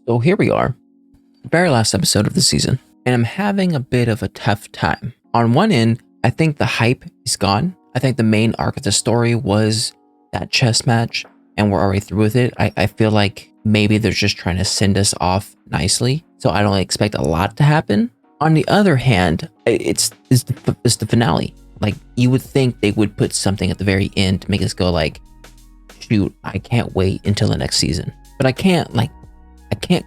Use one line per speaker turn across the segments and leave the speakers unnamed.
So here we are, very last episode of the season, and I'm having a bit of a tough time. On one end, I think the hype is gone. I think the main arc of the story was that chess match, and we're already through with it. I feel like maybe they're just trying to send us off nicely, so I don't expect a lot to happen. On the other hand, it's the finale. Like, you would think they would put something at the very end to make us go like, shoot, I can't wait until the next season. But I can't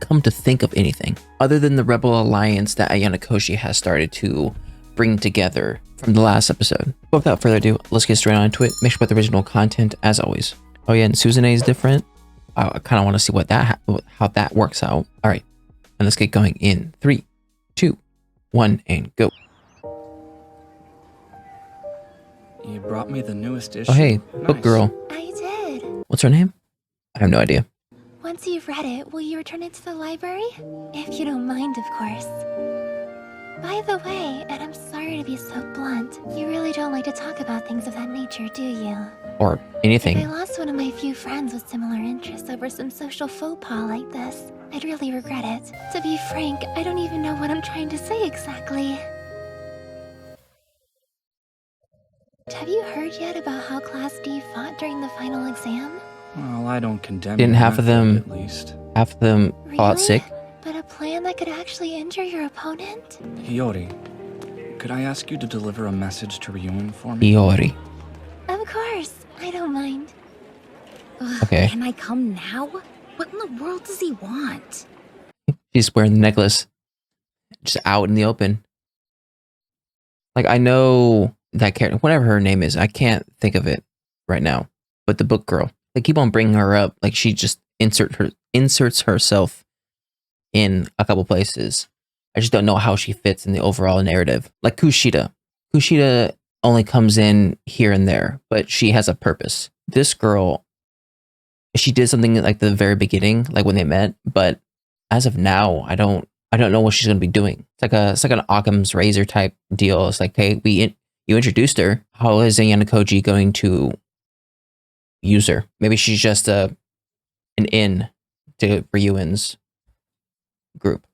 come to think of anything other than the Rebel Alliance that Ayano Koshi has started to bring together from the last episode. But without further ado, let's get straight on into it. Make sure about the original content as always. Oh yeah, and Suzune is different. I kind of want to see how that works out. All right, and let's get going in 3, 2, 1, and go.
You brought me the newest issue.
Oh hey,
nice.
Book girl.
I did.
What's her name? I have no idea.
Once you've read it, will you return it to the library? If you don't mind, of course. By the way, and I'm sorry to be so blunt, you really don't like to talk about things of that nature, do you?
Or anything.
If I lost one of my few friends with similar interests over some social faux pas like this, I'd really regret it. To be frank, I don't even know what I'm trying to say exactly. Have you heard yet about how Class D fought during the final exam?
Well, I don't condemn.
Didn't half of them,
at least.
half of them fall out sick?
But a plan that could actually injure your opponent?
Hiyori, could I ask you to deliver a message to Ryuen for me?
Hiyori.
Of course, I don't mind.
Ugh,
Okay.
Can I come now? What in the world does he want?
She's wearing the necklace. Just out in the open. Like, I know that character, whatever her name is, I can't think of it right now. But the book girl, they keep on bringing her up. Like, she just inserts herself in a couple places. I just don't know how she fits in the overall narrative. Like Kushida. Kushida only comes in here and there, but she has a purpose. This girl, she did something at like the very beginning, like when they met, but as of now, I don't know what she's going to be doing. It's like an Occam's razor type deal. It's like, hey, you introduced her. How is Ayano Koji going to use her? Maybe she's just an in to Ryuen's group.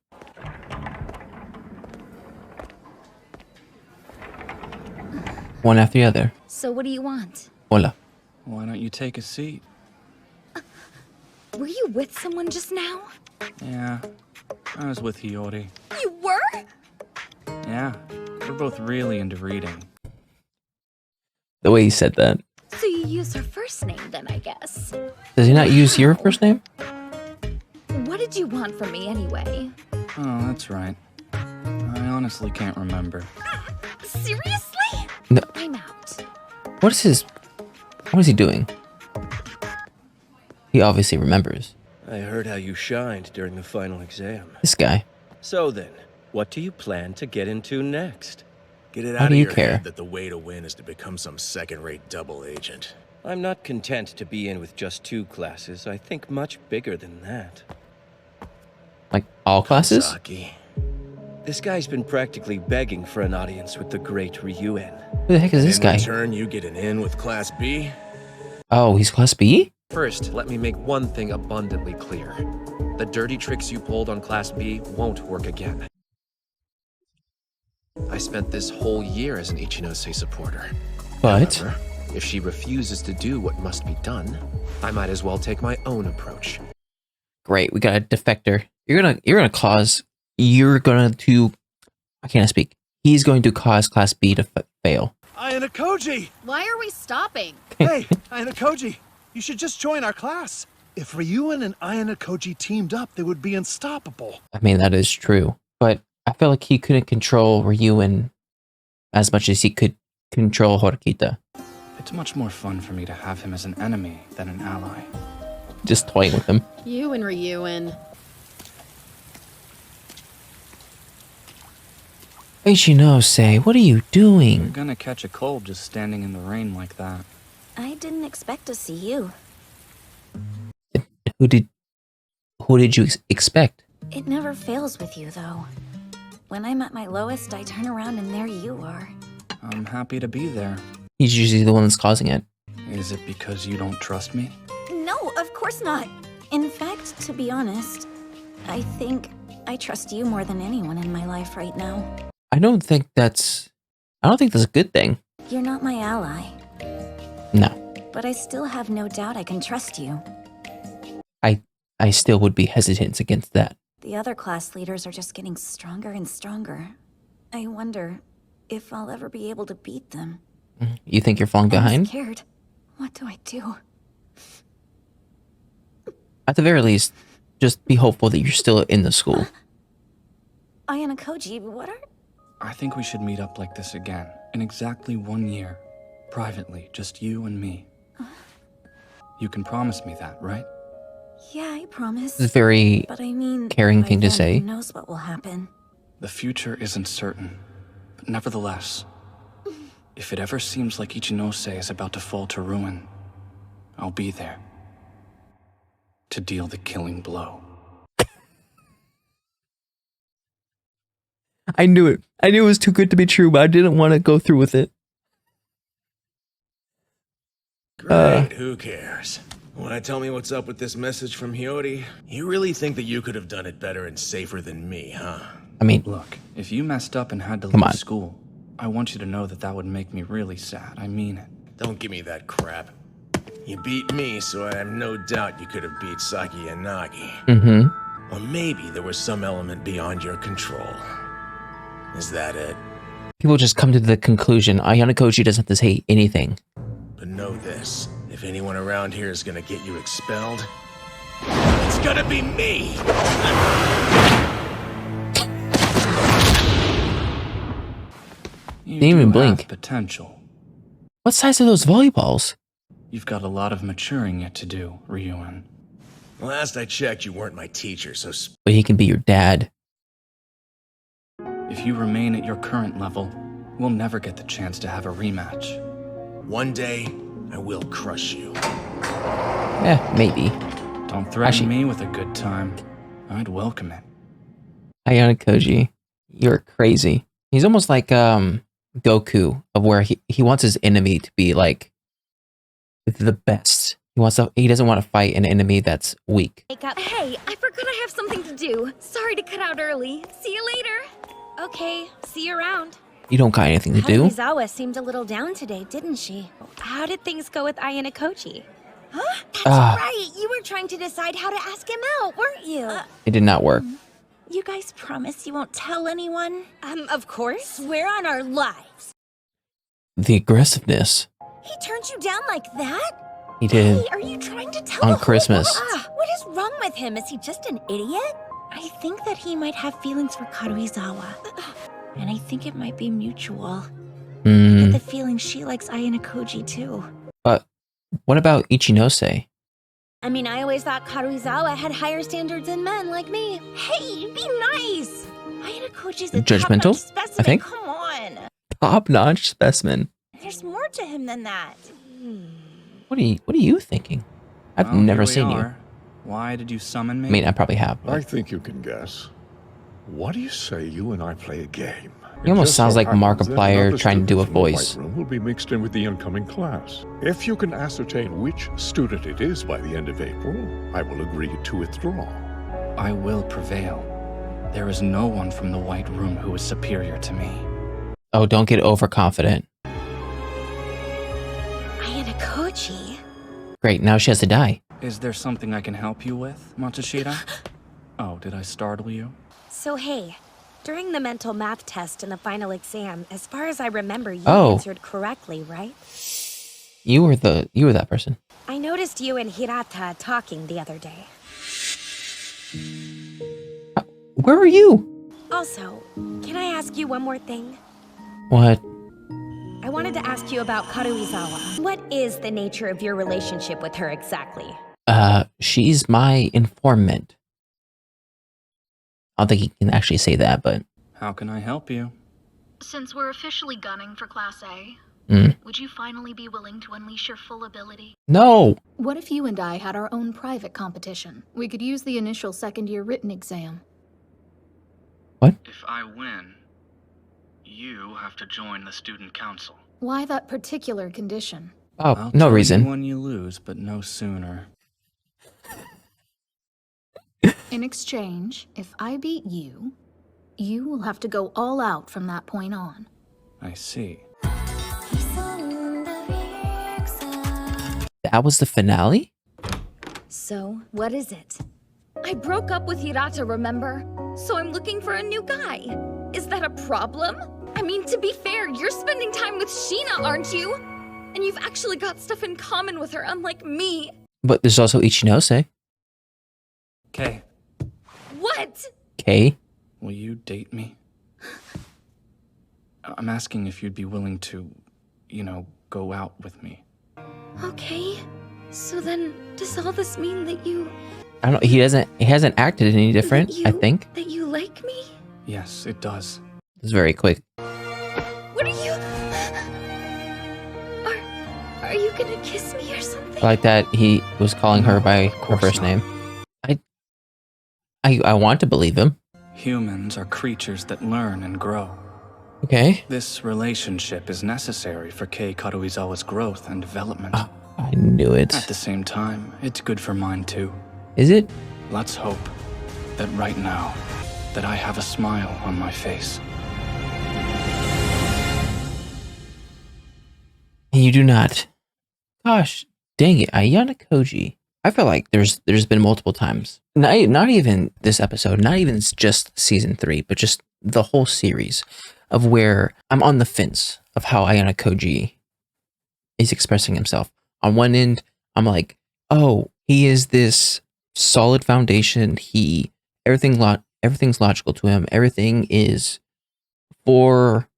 One after the other.
So what do you want?
Hola.
Why don't you take a seat?
Were you with someone just now?
Yeah, I was with Hiyori.
You were?
Yeah, we're both really into reading.
The way he said that.
So you use her first name then, I guess.
Does he not use your first name?
What did you want from me anyway?
Oh, that's right. I honestly can't remember.
Seriously?
No.
I'm out.
What is he doing? He obviously remembers.
I heard how you shined during the final exam.
This guy.
So then, what do you plan to get into next?
Get it
How
out
do
of
you
your
care?
head that the way to win is to become some second-rate double agent.
I'm not content to be in with just 2 classes. I think much bigger than that.
Like all classes?
Saki.
This guy's been practically begging for an audience with the great Ryuen.
Who the heck is this
In
guy?
return, you get an in with Class B?
Oh, he's Class B?
First, let me make one thing abundantly clear. The dirty tricks you pulled on Class B won't work again. I spent this whole year as an Ichinose supporter.
But
However, if she refuses to do what must be done, I might as well take my own approach.
great, we got a defector. You're gonna to I can't speak. He's going to cause Class B to fail.
Ayano Koji!
Why are we stopping?
Hey, Ayano Koji, you should just join our class. If Ryuen and Ayano Koji teamed up, they would be unstoppable.
I mean, that is true. But I feel like he couldn't control Ryuen as much as he could control Horikita.
It's much more fun for me to have him as an enemy than an ally.
Just toying with him.
You and Ryuen.
Ichinose, what are you
You're
doing?
gonna catch a cold just standing in the rain like that.
I didn't expect to see you.
Who did you expect?
It never fails with you, though. When I'm at my lowest, I turn around and there you are.
I'm happy to be there.
He's usually the one that's causing it.
Is it because you don't trust me?
No, of course not. In fact, to be honest, I think I trust you more than anyone in my life right now.
I don't think that's a good thing.
You're not my ally,
No.
but I still have no doubt I can trust you.
I still would be hesitant against that.
The other class leaders are just getting stronger and stronger. I wonder if I'll ever be able to beat them.
You think you're falling
I'm
behind?
scared. What do I do?
At the very least, just be hopeful that you're still in the school.
Ayana Koji, what are...
I think we should meet up like this again, in exactly 1 year. Privately, just you and me. You can promise me that, right?
Yeah, I promise.
This is a very
But I mean,
caring
by
thing to
then,
say.
Who knows what will happen?
The future isn't certain, but nevertheless, if it ever seems like Ichinose is about to fall to ruin, I'll be there to deal the killing blow.
I knew it. I knew it was too good to be true, but I didn't want to go through with it.
Great, who cares? Wanna tell me what's up with this message from Hiyori? You really think that you could have done it better and safer than me, huh?
I mean,
Look, if you messed up and had to
Come
leave
on.
school, I want you to know that that would make me really sad. I mean it.
Don't give me that crap. You beat me, so I have no doubt you could have beat Saki and Nagi. Or maybe there was some element beyond your control. Is that it?
people just come to the conclusion Ayana Koji doesn't have to say anything.
But know this, if anyone around here is gonna get you expelled, it's gonna be me!
You
Didn't even
do
blink.
have potential.
What size are those volleyballs?
You've got a lot of maturing yet to do, Ryuan.
Last I checked, you weren't my teacher, so
But he can be your dad.
If you remain at your current level, we'll never get the chance to have a rematch.
one day, I will crush you.
Maybe.
Don't threaten
Actually-
me with a good time. I'd welcome it.
Ayana Koji, you're crazy. He's almost like Goku, of where he wants his enemy to be like the best. He doesn't want to fight an enemy that's weak.
Hey, I forgot I have something to do. Sorry to cut out early. See you later. Okay, see you around.
You don't got anything to do.
Karuizawa seemed a little down today, didn't she? How did things go with Ayana Koji? Huh? That's right. You were trying to decide how to ask him out, weren't you?
It did not work.
You guys promise you won't tell anyone? Of course. Swear on our lives.
The aggressiveness
He turned you down like that?
he did.
Hey, are you trying to tell
On
the whole
Christmas.
world? What is wrong with him? Is he just an idiot? I think that he might have feelings for Karuizawa. And I think it might be mutual. I get the feeling she likes Ayana Koji too.
But what about Ichinose?
I mean, I always thought Karuizawa had higher standards than men like me. Hey, be nice! Ayana Koji's a
Judgmental,
top-notch specimen.
I think.
Come on.
Top-notch specimen.
There's more to him than that.
What are you thinking? I've
Well,
never
here we
seen you.
are. Why did you summon me?
I mean, I probably have.
I
But
think you can guess. What do you say you and I play a game?
He almost sounds like Markiplier trying to do a voice.
Room will be mixed in with the incoming class. If you can ascertain which student it is by the end of April, I will agree to withdraw.
I will prevail. There is no one from the White Room who is superior to me.
Oh, don't get overconfident.
Ayana Koji?
Great, now she has to die.
Is there something I can help you with, Matsushita? Oh, did I startle you?
So hey, during the mental math test and the final exam, as far as I remember, you
Oh.
answered correctly, right?
You were that person.
I noticed you and Hirata talking the other day.
Where are you?
Also, can I ask you one more thing?
What?
I wanted to ask you about Karuizawa. What is the nature of your relationship with her exactly?
She's my informant. I don't think he can actually say that, but
How can I help you?
Since we're officially gunning for Class A, would you finally be willing to unleash your full ability?
no.
What if you and I had our own private competition? We could use the initial second-year written exam.
If I win, you have to join the student council.
Why that particular condition?
Oh,
I'll
no
join
reason.
you when you lose, but no sooner.
In exchange, if I beat you, you will have to go all out from that point on.
I see.
That was the finale?
So, what is it? I broke up with Hirata, remember? So I'm looking for a new guy. Is that a problem? I mean, to be fair, you're spending time with Sheena, aren't you? And you've actually got stuff in common with her, unlike me.
But there's also Ichinose.
Kay,
What?
Kay?
will you date me? I'm asking if you'd be willing to, go out with me.
Okay. So then, does all this mean that you...
I don't. He hasn't acted any different. I think
that you like me?
Yes, it does.
it's very quick.
What are you... Are you gonna kiss me or something?
I like that he was calling her by her first name. I want to believe him.
Humans are creatures that learn and grow.
Okay.
This relationship is necessary for Kei Karuizawa's growth and development.
Oh, I knew it.
At the same time, it's good for mine too.
Is it?
Let's hope that right now, that I have a smile on my face.
You do not. Gosh, dang it, Ayana Koji. I feel like there's been multiple times. Not even this episode, not even just season 3, but just the whole series of where I'm on the fence of how Ayana Koji is expressing himself. On one end, I'm like, oh, he is this solid foundation. Everything's logical to him. Everything is for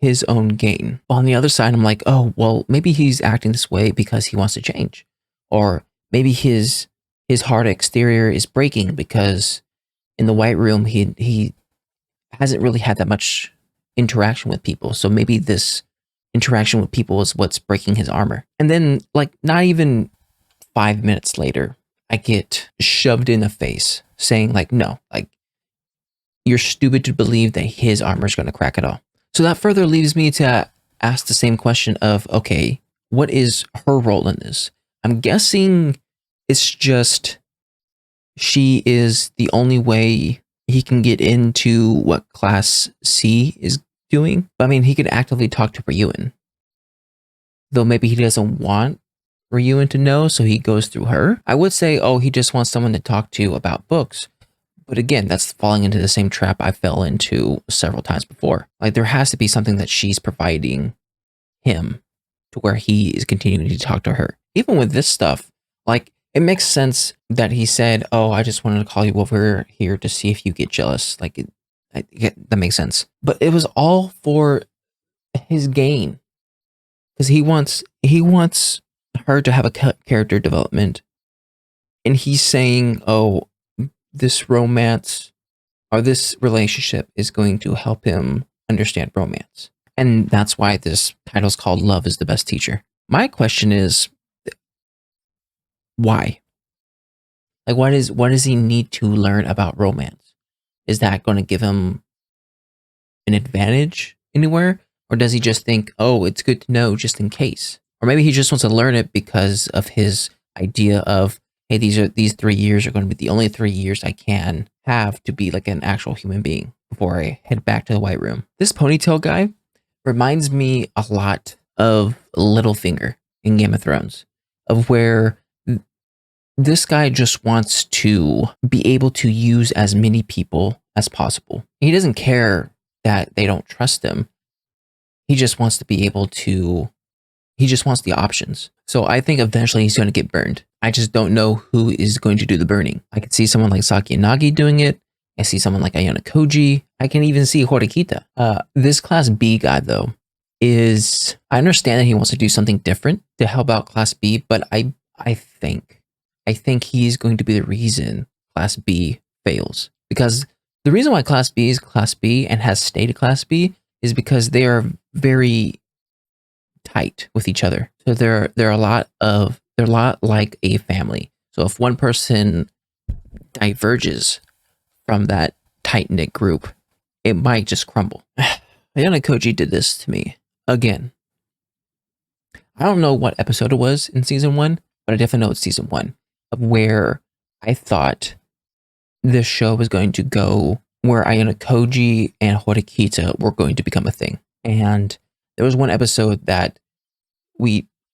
his own gain. On the other side, I'm like, oh, well, maybe he's acting this way because he wants to change. Or maybe his hard exterior is breaking because in the White Room, he hasn't really had that much interaction with people. So maybe this interaction with people is what's breaking his armor. And then, like, not even 5 minutes later, I get shoved in the face saying, like, no, like, you're stupid to believe that his armor is going to crack at all. So that further leaves me to ask the same question of, okay, what is her role in this? I'm guessing it's just she is the only way he can get into what Class C is doing. I mean, he could actively talk to Ryuen. Though maybe he doesn't want Ryuen to know, so he goes through her. I would say, oh, he just wants someone to talk to about books. But again, that's falling into the same trap I fell into several times before. Like, there has to be something that she's providing him to where he is continuing to talk to her. Even with this stuff, like, it makes sense that he said, oh, I just wanted to call you over here to see if you get jealous. Like, that makes sense. But it was all for his gain. Because he wants her to have a character development. And he's saying, oh, this romance or this relationship is going to help him understand romance. And that's why this title is called Love is the Best Teacher. My question is, why? Like, what does he need to learn about romance? Is that going to give him an advantage anywhere? Or does he just think, oh, it's good to know just in case? Or maybe he just wants to learn it because of his idea of, hey, these 3 years are going to be the only 3 years I can have to be like an actual human being before I head back to the White Room. This ponytail guy reminds me a lot of Littlefinger in Game of Thrones, of where this guy just wants to be able to use as many people as possible. He doesn't care that they don't trust him. He just wants to be able to, he just wants the options. So I think eventually he's going to get burned. I just don't know who is going to do the burning. I could see someone like Saki and Nagi doing it. I see someone like Ayana Koji. I can even see Horikita. This Class B guy, though, I understand that he wants to do something different to help out Class B, but I think he's going to be the reason Class B fails. Because the reason why Class B is Class B and has stayed Class B is because they are very tight with each other. So they're a lot like a family. So if one person diverges from that tight-knit group, it might just crumble. Ayana Koji did this to me again. I don't know what episode it was in season 1, but I definitely know it's season 1, of where I thought this show was going to go, where Ayano Koji and Horikita were going to become a thing. And there was one episode that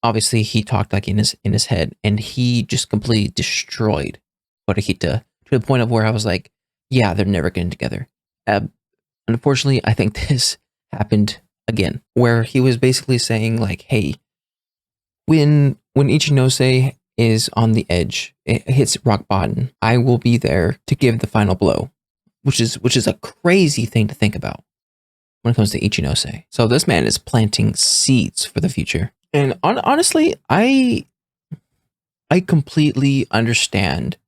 obviously he talked like in his head, and he just completely destroyed Horikita to the point of where I was like, yeah, they're never getting together. Unfortunately, I think this happened again, where he was basically saying like, hey, when Ichinose is on the edge, it hits rock bottom, I will be there to give the final blow, which is a crazy thing to think about when it comes to Ichinose. So this man is planting seeds for the future. And honestly, I completely understand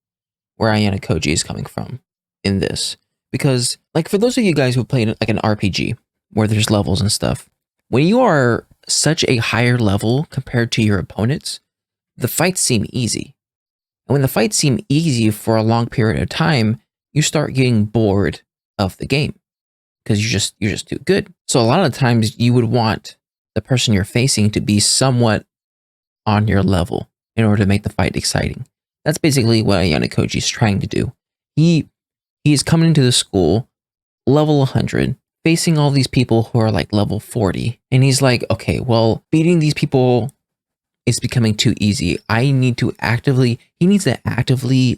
where Ayano Koji is coming from in this. Because, like, for those of you guys who played like an RPG where there's levels and stuff, when you are such a higher level compared to your opponents, the fights seem easy. And when the fights seem easy for a long period of time, you start getting bored of the game because you're just too good. So a lot of times you would want the person you're facing to be somewhat on your level in order to make the fight exciting. That's basically what Ayano Koji is trying to do. He's coming into the school level 100, facing all these people who are like level 40, and he's like, okay, well, beating these people is becoming too easy. He needs to actively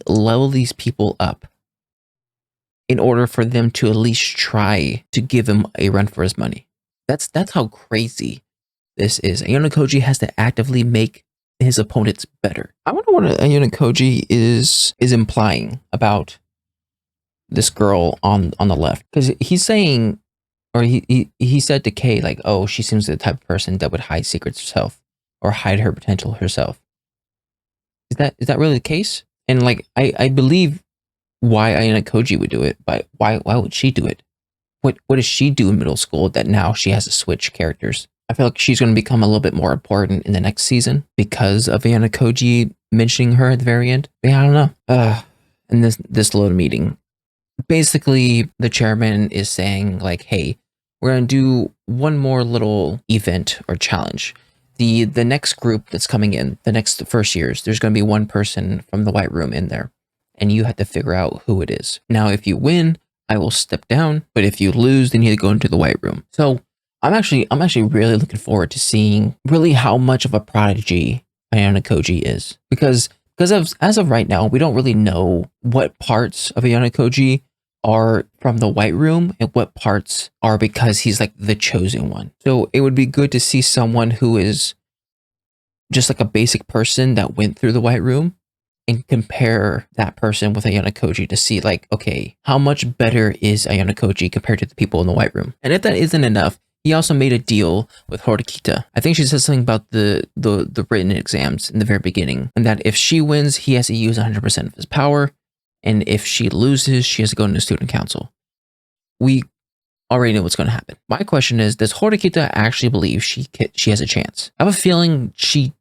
level these people up in order for them to at least try to give him a run for his money. That's how crazy this is. Ayano Koji has to actively make his opponents better. I wonder what Ayano Koji is implying about this girl on the left, because he's saying, or he said to Kay like, oh, she seems the type of person that would hide secrets herself or hide her potential herself. Is that really the case? And like I believe why Ayano Koji would do it, but why would she do it? What does she do in middle school that now she has to switch characters? I feel like she's going to become a little bit more important in the next season because of Ayano Koji mentioning her at the very end. But yeah, I don't know. And this little meeting, basically the chairman is saying like, hey, we're going to do one more little event or challenge. The next group that's coming in, the next first years, there's going to be one person from the White Room in there, and you have to figure out who it is. Now, if you win, I will step down, but if you lose, then you have to go into the White Room. So I'm actually really looking forward to seeing really how much of a prodigy Ayano Koji is, because as of right now, we don't really know what parts of Ayano Koji are from the White Room and what parts are because he's like the chosen one. So it would be good to see someone who is just like a basic person that went through the White Room and compare that person with Ayano Koji to see like, okay, how much better is Ayano Koji compared to the people in the White Room? And if that isn't enough, he also made a deal with Horikita. I think she said something about the written exams in the very beginning, and that if she wins, he has to use 100% of his power, and if she loses, she has to go into student council. We already know what's going to happen. My question is, does Horikita actually believe she has a chance? I have a feeling she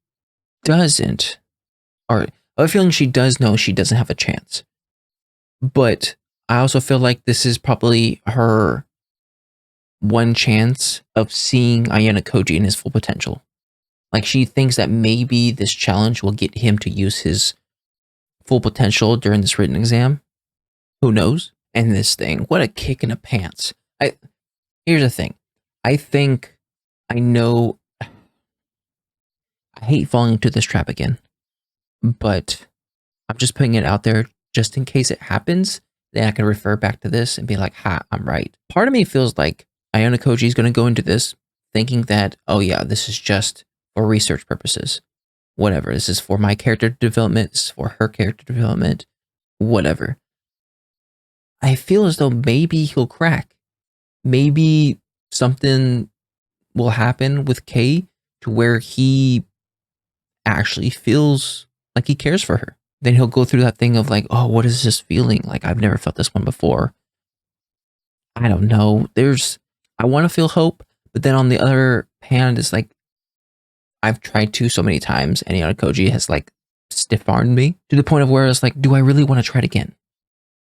doesn't, or I have a feeling she does know she doesn't have a chance. But I also feel like this is probably her one chance of seeing Ayano Koji in his full potential. Like, she thinks that maybe this challenge will get him to use his full potential during this written exam. Who knows? And this thing, what a kick in the pants. Here's the thing. I hate falling into this trap again, but I'm just putting it out there just in case it happens. Then I can refer back to this and be like, ha, I'm right. Part of me feels like Ayano Koji is going to go into this thinking that, oh yeah, this is just for research purposes. Whatever. This is for my character development. This is for her character development. Whatever. I feel as though maybe he'll crack. Maybe something will happen with Kay to where he actually feels like he cares for her. Then he'll go through that thing of like, oh, what is this feeling? Like, I've never felt this one before. I don't know. I want to feel hope, but then on the other hand, it's like, I've tried to so many times, and Ayano Koji has like stiff-armed me to the point of where it's like, do I really want to try it again?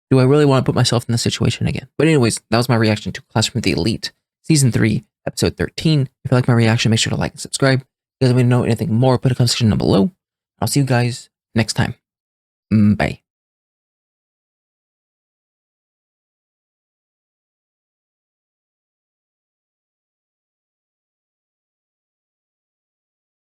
Do I really want to put myself in this situation again? But anyways, that was my reaction to Classroom of the Elite, Season 3, Episode 13. If you like my reaction, make sure to like and subscribe. If you guys want me to know anything more, put a comment section down below. I'll see you guys next time. Bye.